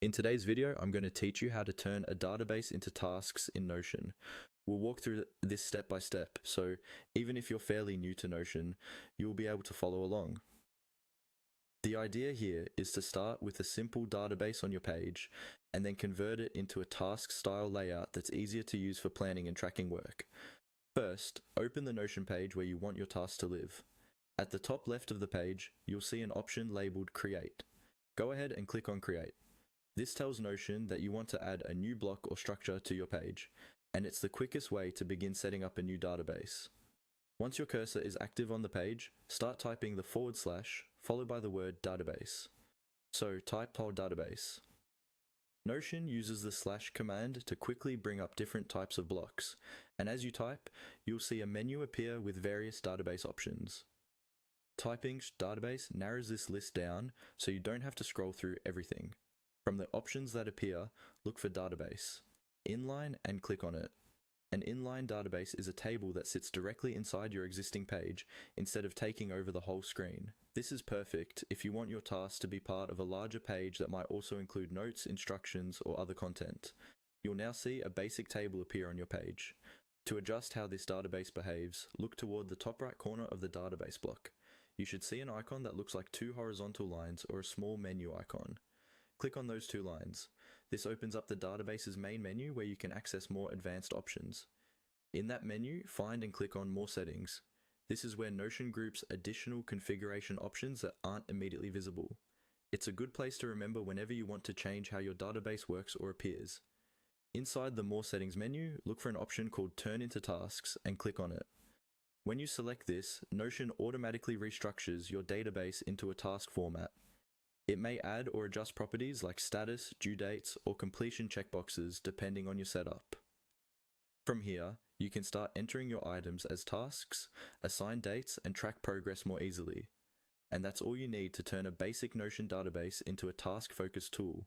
In today's video, I'm going to teach you how to turn a database into tasks in Notion. We'll walk through this step by step, so even if you're fairly new to Notion, you'll be able to follow along. The idea here is to start with a simple database on your page and then convert it into a task-style layout that's easier to use for planning and tracking work. First, open the Notion page where you want your task to live. At the top left of the page, you'll see an option labeled Create. Go ahead and click on Create. This tells Notion that you want to add a new block or structure to your page, and it's the quickest way to begin setting up a new database. Once your cursor is active on the page, start typing the / followed by the word database. So type whole database. Notion uses the / command to quickly bring up different types of blocks, and as you type, you'll see a menu appear with various database options. Typing database narrows this list down so you don't have to scroll through everything. From the options that appear, look for Database, Inline, and click on it. An inline database is a table that sits directly inside your existing page instead of taking over the whole screen. This is perfect if you want your task to be part of a larger page that might also include notes, instructions, or other content. You'll now see a basic table appear on your page. To adjust how this database behaves, look toward the top right corner of the database block. You should see an icon that looks like two horizontal lines or a small menu icon. Click on those two lines. This opens up the database's main menu where you can access more advanced options. In that menu, find and click on More Settings. This is where Notion groups additional configuration options that aren't immediately visible. It's a good place to remember whenever you want to change how your database works or appears. Inside the More Settings menu, look for an option called Turn into Tasks and click on it. When you select this, Notion automatically restructures your database into a task format. It may add or adjust properties like status, due dates, or completion checkboxes depending on your setup. From here, you can start entering your items as tasks, assign dates, and track progress more easily. And that's all you need to turn a basic Notion database into a task-focused tool.